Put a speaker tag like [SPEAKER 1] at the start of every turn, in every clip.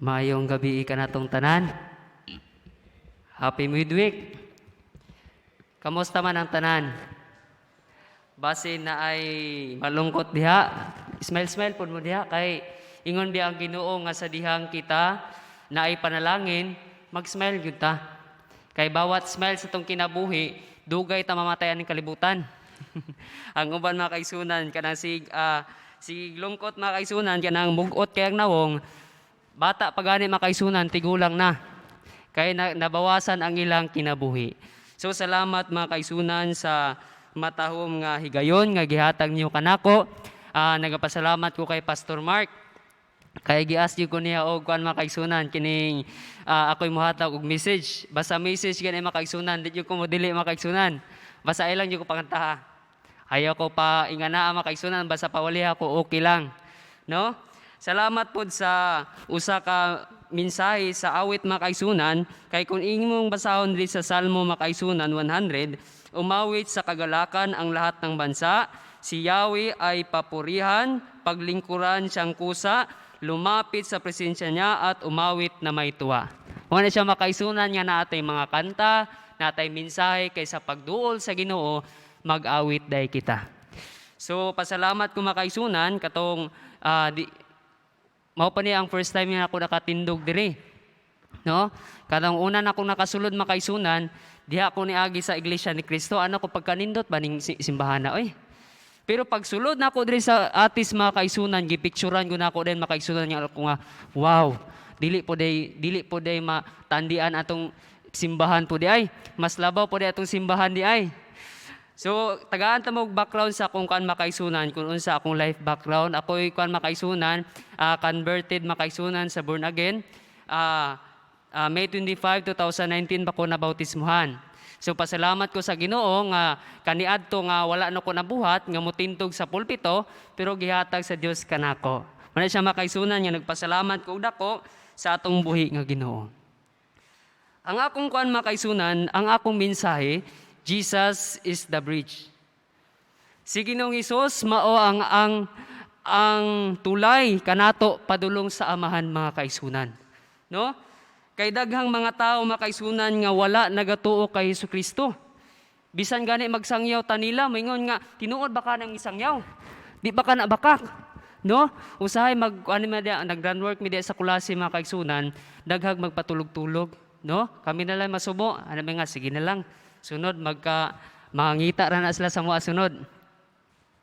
[SPEAKER 1] Maayong gabi ka natong tanan. Happy midweek. Kamusta man ang tanan? Basin na ay malungkot diha. Smile po mo diha kay ingon biya ang Ginoo nga sa dihang kita na ay panalangin, mag-smile gyud ta. Kay bawat smile sa tong kinabuhi, dugay ta mamatayan ng kalibutan. Ang uban mga kaisunan kanang si lungkot mga kaisunan kanang mugot kay ang nawong bata pagani makaisunan tigulang na kay nabawasan ang ilang kinabuhi. So salamat mga kaisunan sa matahom nga higayon nga gihatag niyo kanako. Nagapasalamat ko kay Pastor Mark kay gias ko niya og kuan mga kaisunan kining ako'y mohatag og message. Basta message gani mga kaisunan, di ko mo dili mga kaisunan. Basta ilang ko pakantaha. Ayaw ko pa ingana mga kaisunan basta pawali ako okay lang. No? Salamat po sa usa ka mensahe sa awit mga kaisunan, kay kung imong basahon diri sa Salmo mga kaisunan 100, umawit sa kagalakan ang lahat ng bansa, si Yahweh ay papurihan, paglingkuran siyang kusa, lumapit sa presensya niya at umawit na may tuwa. Kung siya mga kaisunan nga natay mga kanta, natay mensahe kaysa pagduol sa Ginoo, mag-awit day kita. So pasalamat ko mga kaisunan katong mao pa niya ang first time nga ako nakatindog diri. No? Kadang una na akong nakasulod makaisunan, diha ako niagi sa Iglesia ni Cristo, ano ko pagkanindot ba ning simbahan na oy. Pero pag sulod na ako diri sa atis mga kaisunan, gipicturan ko na ako din makaisunan nga ako nga, wow, dili po day matandian atong simbahan po di ay. Mas labaw po di atong simbahan di ay. So, tagaan ta mo background sa akong kan makaisunan, kung unsa akong life background. Ako'y kan makaisunan, converted makaisunan sa born again. May 25, 2019 pa ko nabautismuhan. So, pasalamat ko sa Ginoo nga kaniadto nga wala na ko nabuhat, nga mutintog sa pulpito, pero gihatag sa Dios kanako. Wala siya makaisunan nga nagpasalamat ko dako sa atong buhi nga Ginoo. Ang akong kan makaisunan, ang akong mensahe, Jesus is the bridge. Si Ginoong Hesus mao ang tulay kanato padulong sa amahan mga kaisunan. No? Kay daghang mga tao mga kaisunan nga wala nagatuo kay Hesukristo. Bisan gani magsangyaw tanila, moingon nga tinuod ba ka nang isangyaw? Di ba ka na bakak? No? Usahay nag-run work mi sa Kulasi mga kaisunan, daghag magpatulog-tulog, no? Kami na lang masubo, nga sige na lang. Sunod, mangita ra na sila sa mga sunod.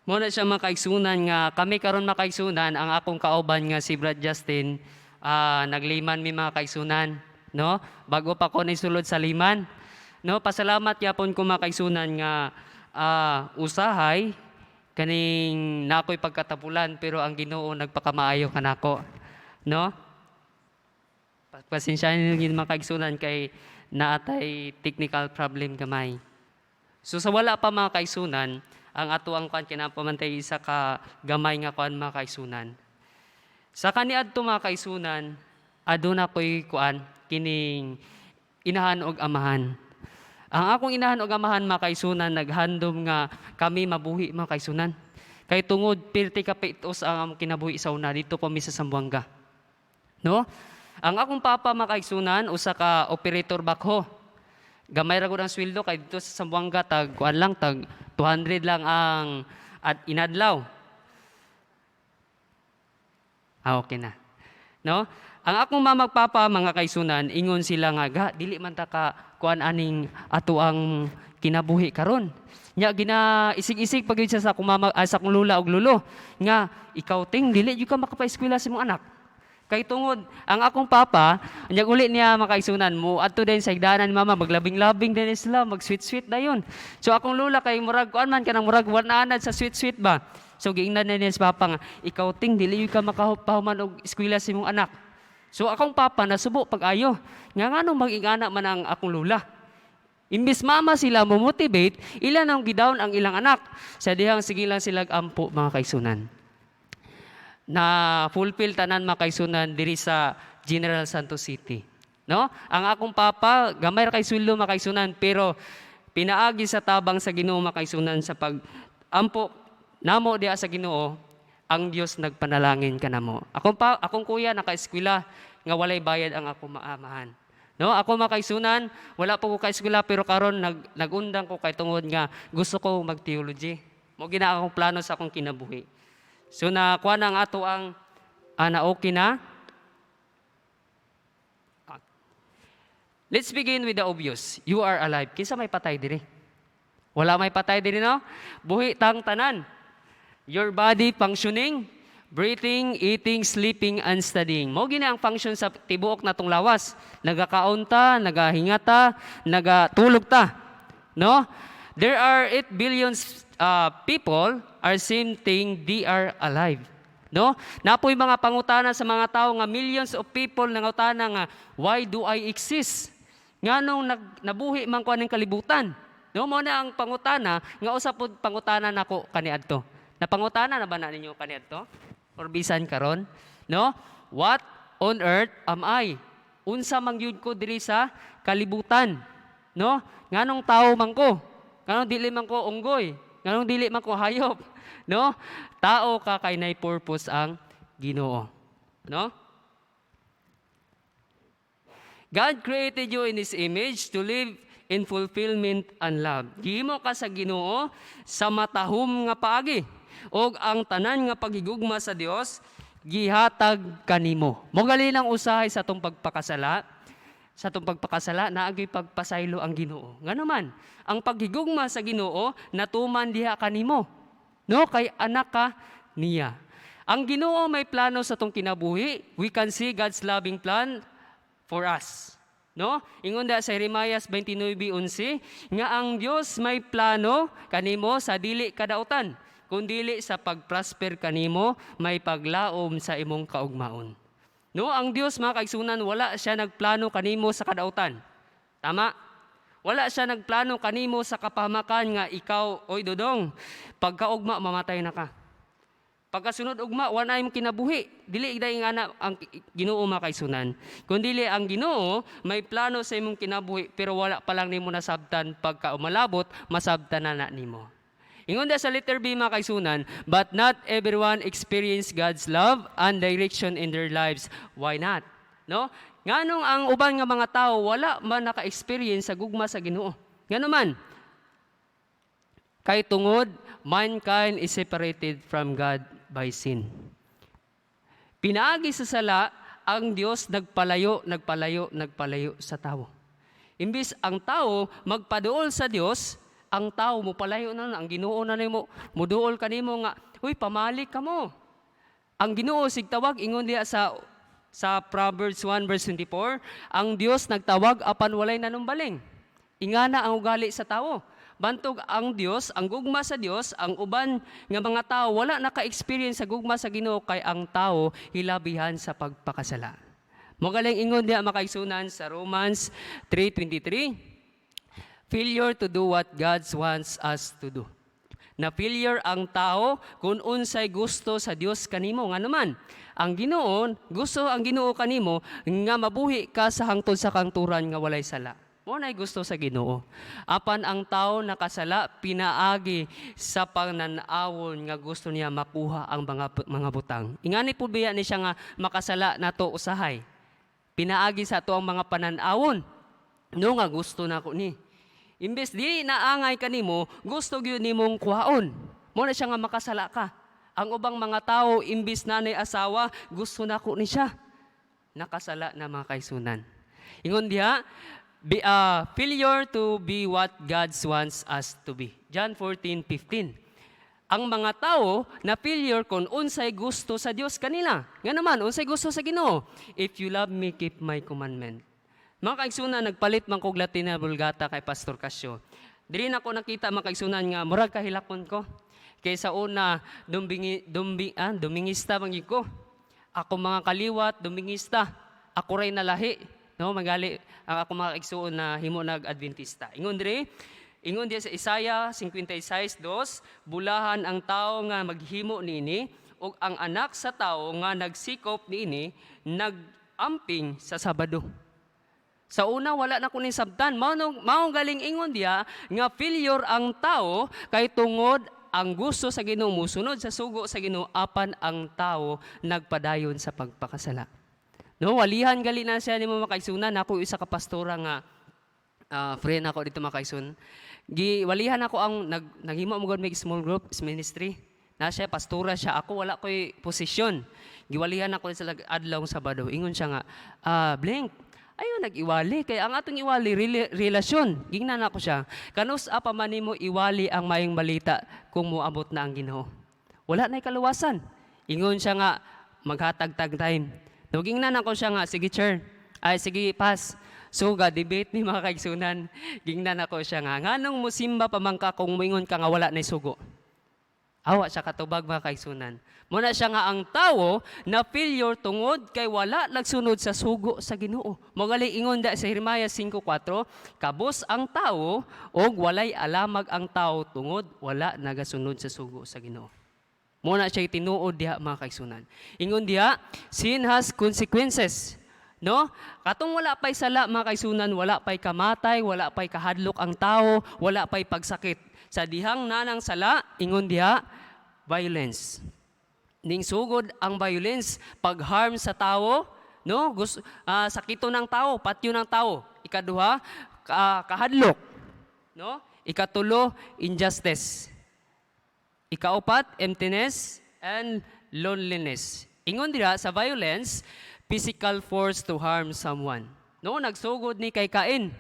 [SPEAKER 1] Muna siya makaigsunan nga, kami karon makaigsunan, ang akong kauban nga si Brad Justin, nagliman mi mga kaigsunan, no? Bago pa ko nisulod sa liman. No, pasalamat yapon ko makaigsunan nga usahay, kaning na ako'y pagkatapulan, pero ang Ginoo nagpakamaayo kanako. No? Pasensyahan niyo mga kaigsunan kay naatay technical problem gamay. So sa wala pa mga kaisunan, ang ato ang kuan kinapamantay isa ka gamay nga kuan mga kaisunan. Sa kaniadto mga kaisunan, aduna ko'y kuan kining inahan og amahan. Ang akong inahan og amahan mga kaisunan naghandom nga kami mabuhi mga kaisunan. Kay tungod pirti ka pitos ang kinabuhi sa una dito pa mi sa Zamboanga. No? Ang akong papa makaigsunan, usa ka operator bakho. Gamay ra gud ang sweldo kay dito sa Zamboanga tag 200 lang ang inadlaw. Okay na. No? Ang akong mamagpapa mga kaisunan, ingon sila nga dili man ta ka kuan aning ato ang kinabuhi karon. Nya isig-isig pag siya sa akong lula og lulo nga ikaw ting dili jud ka makapaeskwela sa imong anak. Kay tungod, ang akong papa, anyag uli niya makaisunan mo, adto din sa higdanan ni mama, maglabing-labing din sila, mag-sweet-sweet na yun. So akong lula kay murag, kuan man ka ng murag, wananad sa sweet-sweet ba? So giingnan na niya sa papa nga, ikaw ting, dili ka makapahuman og eskwela sa imong anak. So akong papa, nasubo pag-ayo. Nga nung mag-ingana man ang akong lula. Imbis mama sila mo-motivate, ilan ang gidawn ang ilang anak. Sa dihang sige lang sila ampo mga kaisunan. Na fulfill tanan makaisunan diri sa General Santos City. No? Ang akong papa, gamay ra kay sweldo makaisunan, pero pinaagi sa tabang sa Ginoo makaisunan sa pag-ampo namo diha sa Ginoo, ang Dios nagpanalangin kanamo. Akong kuya naka-eskwela nga walay bayad ang ako maamahan. No, ako makaisunan, wala pa ko kay eskwela pero karon nagundang ko kay tungod nga gusto ko mag-theology. Mo gina akong plano sa akong kinabuhi. So nakuha na ang ato ang na okay na. Let's begin with the obvious. You are alive. Kinsa may patay diri? Wala may patay diri, no? Buhi tang tanan. Your body functioning, breathing, eating, sleeping, and studying. Mo gina ang function sa tibuok natong lawas. Nagakaon ta, nagahingata, nagatulog ta. No? There are 8 billion people are same thing, they are alive. No? Napoy mga pangutana sa mga tao nga millions of people nangutana nga why do I exist? Nganong nabuhi man ko aning kalibutan. No, mo na ang pangutana nga usa pod pangutana nako kaniadto. Napangutana na ba na ninyo kaniadto? Or bisan karon? No? What on earth am I? Unsa man gyud ko diri sa kalibutan? No? Nganong tao man ko? Nganong dili man ko unggoy? Nganong dili man ko hayop? No? Tao ka kay nay purpose ang Ginoo. No? God created you in His image to live in fulfillment and love. Gihimo ka sa Ginoo sa matahom nga paagi. Og ang tanan nga paghigugma sa Dios gihatag kanimo. Mogali lang usahay sa atong pagpakasala. Sa atong pagpakasala naagi pagpasaylo ang Ginoo. Nganuman, ang paghigugma sa Ginoo natuman diha kanimo. No, kay anak ka niya. Ang Ginoo may plano sa atong kinabuhi. We can see God's loving plan for us. No? Ingon da sa Jeremiah 29:11 nga ang Dios may plano kanimo sa dili kadautan, kundi sa pagprosper kanimo may paglaom sa imong kaugmaon. No, ang Dios mga kaigsunan wala siya nagplano kanimo sa kadautan. Tama? Wala siya nagplano kanimo sa kapahamakan nga ikaw oy dodong pagkaugma mamatay na ka. Pagkasunod ugma, wala imong kinabuhi. Dili iday nga na ang Ginoo makaisunan. Kundi ang Ginoo may plano sa imong kinabuhi pero wala pa lang nimo nasabtan pagka umalabot, masabtan na nimo. Ingon da sa letter B makaisunan, but not everyone experience God's love and direction in their lives. Why not? No? Nganong ang uban nga mga tao wala man naka-experience sa gugma sa Ginoo. Ngano man? Kay tungod mankind is separated from God by sin. Pinaagi sa sala, ang Dios nagpalayo sa tao. Imbis ang tao magpaduol sa Dios, ang tao mo palayo na, ang Ginoo na nimo, muduol kanimo nga, uy, pamalik ka mo. Ang Ginoo sigtawag ingon diha sa Proverbs 1:24, ang Dios nagtawag apan walay nanumbaling. Ingana ang ugali sa tao. Bantog ang Dios, ang gugma sa Dios, ang uban nga mga tao wala naka-experience sa gugma sa Ginoo kay ang tao hilabihan sa pagpakasala. Magaling ingon diha makaigsunan sa Romans 3:23, failure to do what God wants us to do. Na failure ang tao kung unsay gusto sa Dios kanimo. Nga naman, ang Ginoo, gusto ang Ginoo kanimo nga mabuhi ka sa hangtod sa kanturan nga walay sala. Mo nay gusto sa Ginoo. Apan ang tao nakasala pinaagi sa pananawon nga gusto niya makuha ang mga butang. Ingani pud biya ni siya nga makasala nato usahay. Pinaagi sa ato ang mga pananawon. No nga gusto nako ni. Imbes di naangay kanimo, gusto gyud nimong kuhaon. Mo na siya nga makasala ka. Ang ubang mga tao imbes nanay asawa, gusto nako ni siya. Nakasala na mga kaisunan. Ingon diha, failure to be what God wants us to be. John 14:15. Ang mga tao na failure kung unsay gusto sa Dios kanila. Nga naman, unsay gusto sa Ginoo. If you love me, keep my commandment. Mga kaigsunan, nagpalit man kog Latin na Vulgata kay Pastor Casio. Dili na ko nakita mga kaigsunan nga murag kahilakon ko. Kaysa una, dumingista man ko. Ako mga kaliwat, dumingista. Ako ray nalahi. No, magali ang ako mga kaigsuon na himo nag-Adventista. Ingon diya sa Isaiah 56:2, bulahan ang tao nga maghimo niini ug ang anak sa tao nga nagsikop niini nagamping sa Sabado. Sa una wala na kuning sabtan, mao galing ingon diya nga failure ang tao kay tungod ang gusto sa Ginoo musunod sa sugo sa Ginoo apan ang tao nagpadayon sa pagpakasala. No, walihan gali na siya nimo makaigsunan. Ako isa ka pastora nga friend ako dito makaigsun. Walihan ako ang naghimo mo gud may small group ministry. Na siya pastora siya, ako wala ko'y posisyon. Giwalihan ako sa adlaw Sabado. Ingon siya nga, Blink, ayo nag-iwali. Kaya ang atong iwali, relasyon. Gingnan ako siya. Kanus pa man mo iwali ang mayong balita kung moabot na ang Ginoo. Wala na'y kaluwasan. Ingon siya nga, maghatag-tag time. Gingnan ako siya nga, sige chair, sige pass. So, debate ni mga kaigsunan. Gingnan ako siya nga, nganong musimba pa man ka kung moingon ka nga wala na'y sugo. Awa siya katubag mga kaigsunan. Muna siya nga ang tawo na failure tungod kay wala nagsunod sa sugo sa Ginoo. Magaling ingon da sa Jeremiah 5:4, kabos ang tawo og walay alamag ang tawo tungod wala nagasunod sa sugo sa Ginoo. Muna siya tinuod diha mga kaigsunan. Ingon diha, sin has consequences. No? Katong wala pay sala mga kaigsunan, wala pay kamatay, wala pay kahadlok ang tawo, wala pay pagsakit. Sa dihang nanang sala, ingon diha, violence. Ning sugod ang violence, pag-harm sa tao, no? Sakito ng tao, patyo ng tao. Ikaduha, kahadlok. No? Ikatulo, injustice. Ikaapat, emptiness and loneliness. Ingon diha sa violence, physical force to harm someone. No, nagsugod ni kay Cain.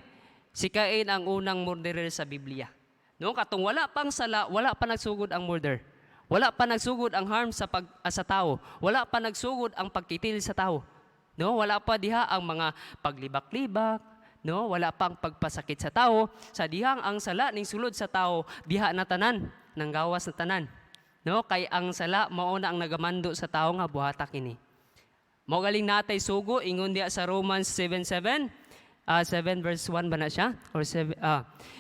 [SPEAKER 1] Si Cain ang unang murderer sa Biblia. No, katong wala pang sala, wala pa nagsugod ang murder. Wala pa nagsugod ang harm sa tao. Wala pa nagsugod ang pagkitil sa tao. No, wala pa diha ang mga paglibak-libak, no, wala pang pagpasakit sa tao. Sa dihang ang sala ning sulod sa tao, diha na tanan, nang gawas na tanan. No, kay ang sala mao na ang nagamando sa tao nga buhata kini. Mao galing natay sugo ingon diha sa Romans 7:7. 7 verse 1 ba na siya? Or 7,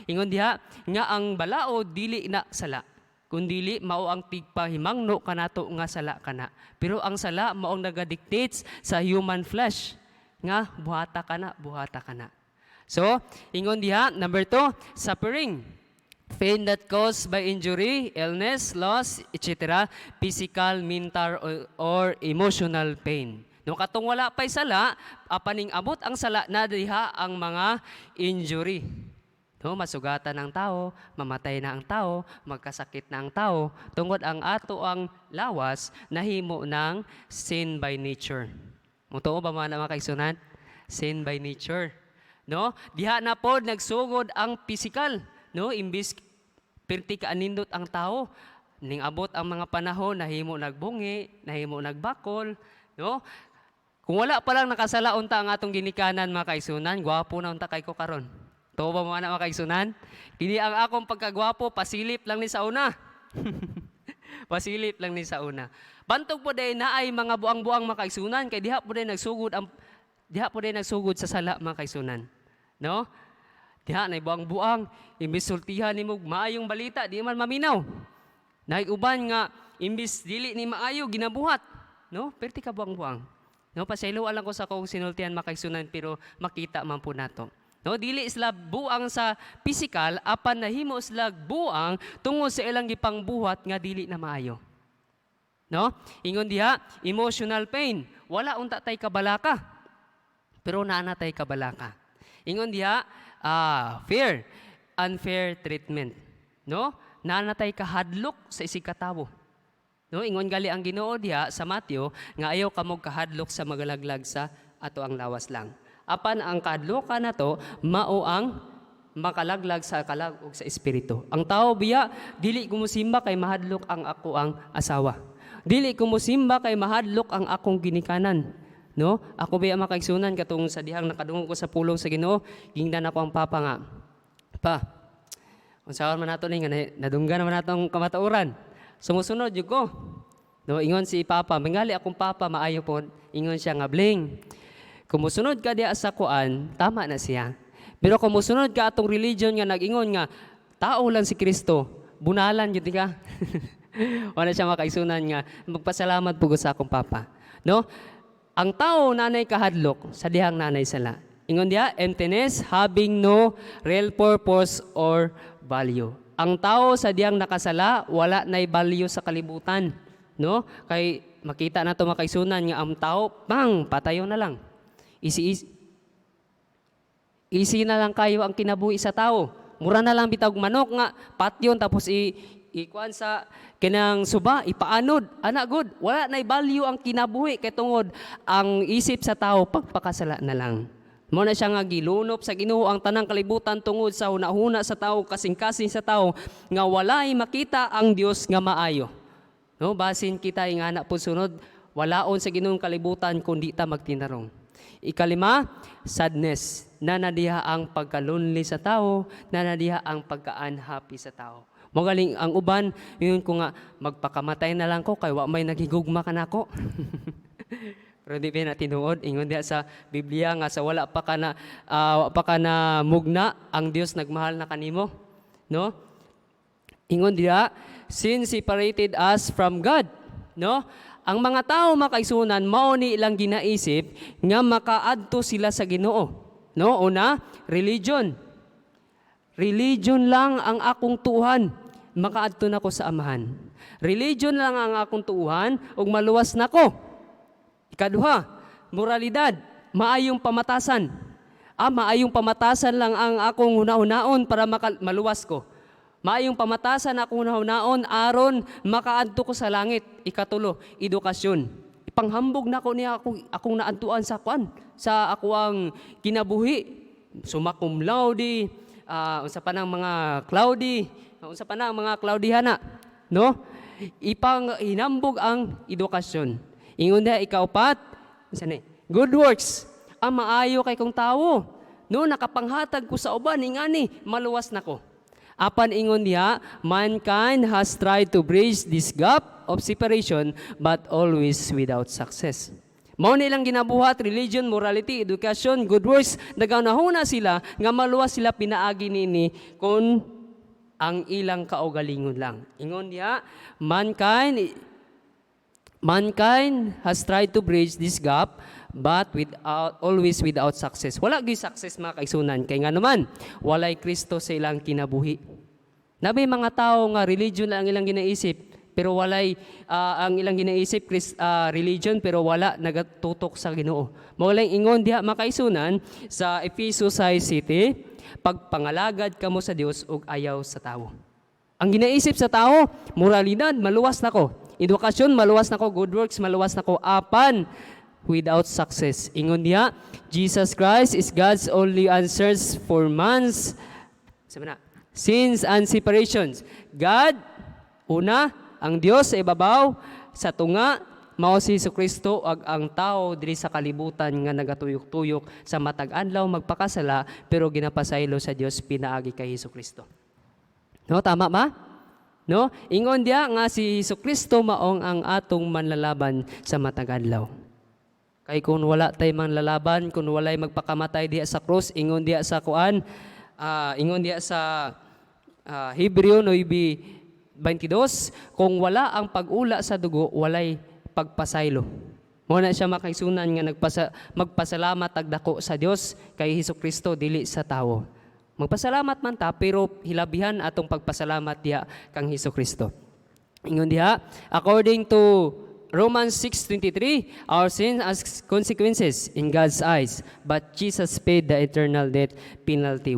[SPEAKER 1] ingon diha, nga ang balao dili na sala. Kundili mao ang tigpahimangno kanato nga sala kana. Pero ang sala mao ang nagadictates sa human flesh. Nga buhata kana, buhata kana. So, ingon diha, number 2, suffering. Pain that caused by injury, illness, loss, etc. Physical, mental, or emotional pain. No katong wala pay sala, apaning abot ang sala na diha ang mga injury. No, masugatan ang tao, mamatay na ang tao, magkasakit na ang tao, tungod ang ato ang lawas nahimo ng sin by nature. Mutuo ba mga kaigsunan? Sin by nature. No, diha na pod nagsugod ang physical. No, imbis perti ka anindot ang tao, ning abot ang mga panahon nahimo nagbungi, nahimo nagbakol, no? Kung wala pa lang nakasala unta ang atong ginikanan mga kaigsunan, gwapo na unta kay ko karon. Tuo ba mga kaigsunan? Kini ang akong pagkagwapo, pasilip lang ni sa una. Pasilip lang ni sa una. Bantog po day na ay mga buang-buang mga kaigsunan, kay diha po day nagsugod sa sala mga kaigsunan. No? Diha na buang-buang, imbis sultihan ni mo maayong balita, di man maminaw. Naiguban nga, imbis dili ni maayo, ginabuhat. No? Perti ka buang-buang. No, pasaylo lang ko sa kong sinultihan makaigsunan pero makita man po nato. No, dili sila buang sa physical apan nahimo sila buang tungod sa ilang gipangbuhat nga dili na maayo. No? Ingon diha, emotional pain. Wala unta tay kabalaka. Pero naa tay kabalaka. Ingon diha, fear, unfair treatment. No? Naa tay kahadlok sa isig katawo. No, ingon gali ang Ginoo diha sa Mateo nga ayaw kamog kahadlok sa magalaglag sa ato ang lawas lang. Apan ang kahadlokan nato mao ang makalaglag sa kalag ug sa espiritu. Ang tao biya dili kumusimba kay mahadlok ang ako ang asawa. Dili kumusimba kay mahadlok ang akong ginikanan. No? Ako biya makaigsunan katong sa dihang nakadungog ko sa pulong sa Ginoo, gingnan ako ang papa nga. Pa. Unsaon man nato ni nga nadunggan man natong kamatuoran. Sumusunod yun ko. No, ingon si Papa, mangali akong Papa, maayo po. Ingon siya nga, Bling, kumusunod ka diya sa kuan, tama na siya. Pero kumusunod ka atong religion nga nag-ingon nga, tao lang si Kristo, bunalan yun ka. Wala siya makaisunan nga, magpasalamat po sa akong Papa. No? Ang tao nanay kahadlok, sa dihang nanay sala. Ingon diya, emptiness, having no real purpose or value. Ang tao sa diyang nakasala, wala na'y value sa kalibutan. No? Kay makita na ito makaisunan nga ang tao, patayo na lang. Easy na lang kayo ang kinabuhi sa tao. Mura na lang bitag manok nga patyon tapos ikuan sa kinang suba ipaanod ana good wala nay value ang kinabuhi kay tungod ang isip sa tao pagpakasala na lang. Mo na siya nga gilunop sa Ginoo ang tanang kalibutan tungod sa hunahuna sa tao kasing-kasing sa tao nga walay makita ang Dios nga maayo. No, basin kita ingana po sunod walaon sa Ginoong kalibutan kundi ta magtinarong. Ikalima, sadness. Nanadiha ang pagkalunli sa tao, nanadiha ang pagka-unhappy sa tao. Magaling ang uban, yun ko nga, magpakamatay na lang ko, kay wa may naghigugma ka na ko. Pero di ba na tinuod, ingon diha sa Biblia nga sa wala pa ka na mugna, ang Dios nagmahal na kanimo. No? Ingon diha, sin separated us from God. No? Ang mga tao makaisunan, mao ni ilang ginaisip nga makaadto sila sa Ginoo. No, una, religion. Religion lang ang akong tuhan, makaadto nako sa Amahan. Religion lang ang akong tuhan ug maluwas nako. Ikaduha, moralidad, maayong pamatasan. Maayong pamatasan lang ang akong hunahunaon para maluwas ko. Maayong pamatasan akong hunahunaon aron makaadto ko sa langit. Ikatulo, edukasyon. Ipanghambog na ko niya akong naadtuan sa kwan, sa ako ang kinabuhi. Summa cum laude, unsa pa nang mga cloudy, unsa pa nang mga cloudihana, no? Hinambog ang edukasyon. Ingon na ikaupat, unsa ni? Good works. Ang maayo kay kong tawo. No, nakapanghatag ko sa uban ingani, maluwas nako. Apan ingon niya, mankind has tried to bridge this gap of separation but always without success. Mao nilang ginabuhat, religion, morality, education, good works, naganahuna sila nga maluwas sila pinaagi nini kung ang ilang kaugalingon lang. Ingon niya, mankind has tried to bridge this gap but always without success. Wala gyud success mga kaisunan kay nga naman walay Kristo sa ilang kinabuhi. Nabi mga tao nga religion lang ang ilang ginaisip pero walay ang ilang ginaisip religion pero wala nagatutok sa Ginoo. Mao lang ingon diha mga kaisunan sa Efeso 6:7, pagpangalagad kamo sa Dios ug ayaw sa tao. Ang ginaisip sa tao, moralidad maluwas nako, edukasyon maluwas nako, good works maluwas nako, apan without success. Ingon niya, Jesus Christ is God's only answers for man's sins and separations. God, una, ang Dios sa ibabaw, sa tunga, mao si Jesucristo ag ang tao diri sa kalibutan nga nagatuyok-tuyok sa matag adlaw magpakasala pero ginapasaylo sa Dios pinaagi kay Jesucristo. No, tama ba? No? Ingon diya nga si Jesucristo maong ang atong manlalaban sa matag adlaw. Kay kung wala tay manlalaban, kung walay magpakamatay diya sa cross, ingon diya sa ingon diya sa Hebreo 9:22, kung wala ang pag-ula sa dugo, walay pagpasaylo. Muna siya makaisunan nga magpasalamat agdako sa Dios kay Jesucristo dili sa tawo. Magpasalamat man ta pero hilabihan atong pagpasalamat diha kang Jesucristo. Ingon diha, according to Romans 6:23, our sin has consequences in God's eyes, but Jesus paid the eternal death penalty.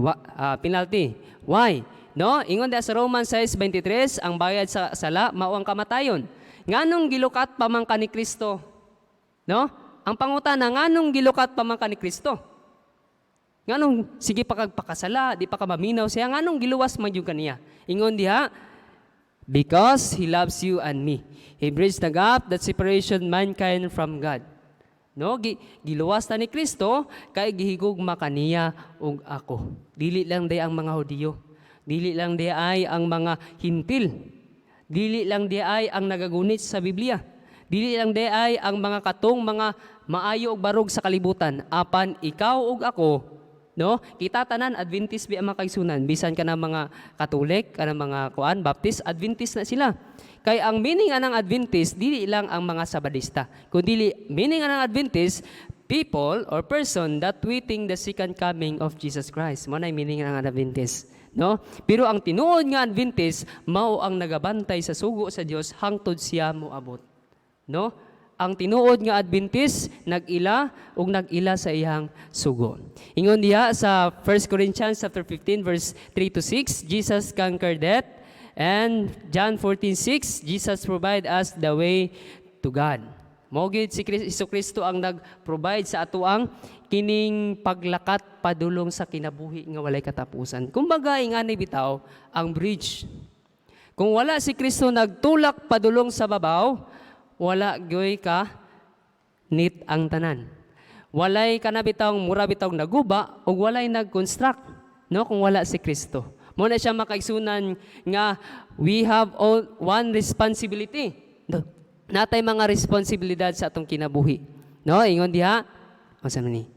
[SPEAKER 1] Penalty. Why? No, ingon diha sa Romans 6:23, ang bayad sa sala mao ang kamatayon. Nganong gilukat pa man ka ni Kristo? No? Ang pangutana, nganong gilukat pa man ka ni Kristo? Nganong sige pa kag pakasala, di pa ka maminaw siya, nganong giluwas man jud kaniya? Ingon diha, because He loves you and me. He bridged the gap that separation mankind from God. No, giluwas ta ni Kristo kay gihigugma kaniya ug ako. Dili lang day ang mga Hudiyo. Dili lang day ay ang mga Hintil. Dili lang day ay ang nagagunit sa Biblia. Dili lang day ay ang mga katong mga maayo ug barog sa kalibutan. Apan ikaw ug ako, no? Kita tanan Adventist bi ang mga kaisunan. Bisan ka na mga Katolik, ka na mga Baptist, Adventist na sila. Kay ang meaning anang Adventist dili lang ang mga Sabadista. Kundi meaning anang Adventist, people or person that waiting the second coming of Jesus Christ. Mo na meaning ng Adventist. No? Pero ang tinuod nga Adventist mao ang nagabantay sa sugo sa Dios hangtod siya moabot. No? ang tinuod nga Adventist nag-ila ug nag-ila sa iyang sugo. Ingon diha sa 1 Corinthians chapter 15 verse 3 to 6, Jesus conquered death, and John 14:6, Jesus provide us the way to God. Mao gyud si Kristo ang nag-provide sa atuang kining paglakat padulong sa kinabuhi nga walay katapusan. Kumbaga ingani bitaw ang bridge. Kung wala si Kristo nagtulak padulong sa babaw, wala gyoy ka nit ang tanan. Walay ka na bitaw mura bitaw naguba ug walay nag-construct, no, kung wala si Kristo. Mo na siya makaigsunan nga we have all one responsibility. Natay mga responsibilidad sa atong kinabuhi. No, ingon diha, asa man ni?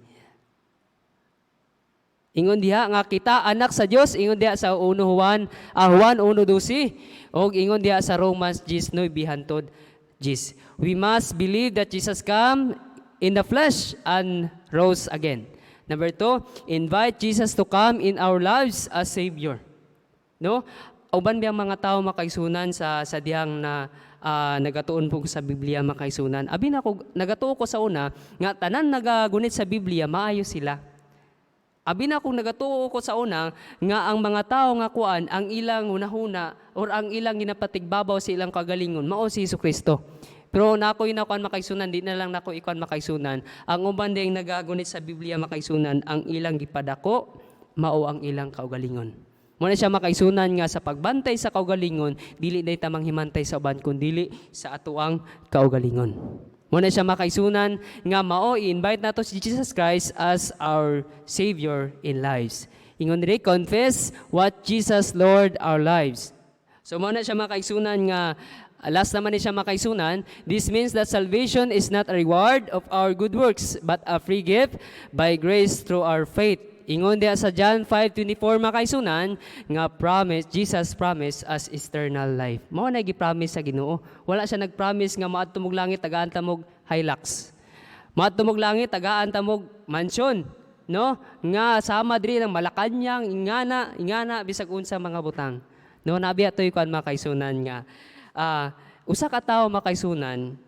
[SPEAKER 1] Ingon diha nga kita anak sa Dios, ingon diha sa Juan 1:12, og ingon diha sa Romans 10:9 hantod 10. We must believe that Jesus come in the flesh and rose again. Number 2, invite Jesus to come in our lives as Savior. No? Uban biyang mga tao makaisunan sa diyang na nagatuon po sa Biblia makaisunan. Abi na ko nagatuo ko sa una nga tanan nagagunit sa Biblia maayo sila. Abi na kung nagatuo ko sa una nga ang mga tao nga kuan ang ilang hunahuna or ang ilang ginapatigbabaw sa ilang kagalingon mao si Jesucristo. Pero nakoy nakuan makaisunan, di na lang nako ikuan makaisunan. Ang uban ding nagagunit sa Biblia makaisunan ang ilang gipadako mao ang ilang kaugalingon. Muna siya makaisunan nga sa pagbantay sa kaugalingon, dili day tamang himantay sa uban kundi sa atuang kaugalingon. Muna siya makaisunan nga mao i-invite nato si Jesus Christ as our Savior in lives. Ingon diri, confess what Jesus Lord our lives. So muna siya makaisunan nga last naman ni siya makaisunan, this means that salvation is not a reward of our good works but a free gift by grace through our faith. Ingon diha sa John 5:24 makaisunan nga promise, Jesus promise us eternal life. Mao na gi-promise sa Ginoo. Wala siya nag-promise nga maadto mog langit tagaan ta mog Hilux. Maadto mog langit tagaan ta mog mansion, no? Nga sama diri ng Malacañang, ingana bisag unsa mga butang. No, nabi atoy kuan makaisunan nga usa ka tawo makaisunan.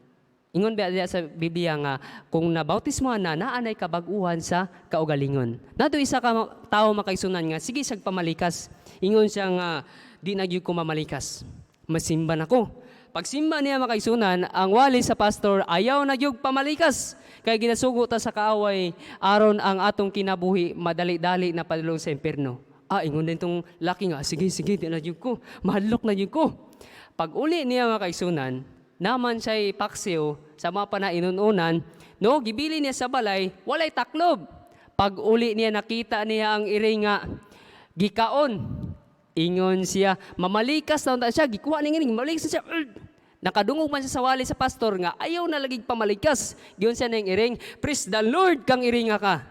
[SPEAKER 1] Ingon ba sa Biblia nga kung nabautismo na naanay kabag-uhan sa kaugalingon. Nato isa ka tawo makaisunan nga sige sag pamalikas. Ingon siya nga di nagyud ko mamalikas. Masimba nako. Pag simba niya makaisunan, ang wali sa pastor ayaw nagyud pamalikas. Kay ginasugo ta sa kaaway aron ang atong kinabuhi madali-dali na padulong sa impierno. Ingon din tong laki nga sige di nagyud ko. Mahadlok na gyud ko. Pag uli niya makaisunan, naman siya'y paksiw sa mga panainununan, no, gibili niya sa balay, walay taklob. Pag uli niya nakita niya ang iri nga, gikaon. Ingon siya, mamalikas na siya, gikuha niya nga, mamalikas siya. Nakadungog man siya sa wali sa pastor nga, ayaw na lagig pamalikas. Giyon siya na yung iring, praise the Lord kang iringa ka.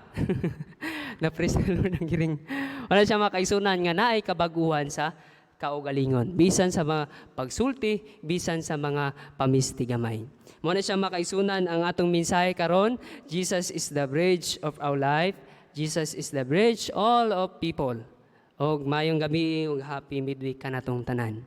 [SPEAKER 1] Na praise the Lord ang iring. Wala siya makaisunan nga naay kabaguhan sa kaugalingon, bisan sa mga pagsulti, bisan sa mga pamistigamay. Muna siya makaisunan ang atong mensahe karon. Jesus is the bridge of our life. Jesus is the bridge all of people. Og mayong gabi ug happy midweek kanatong tanan.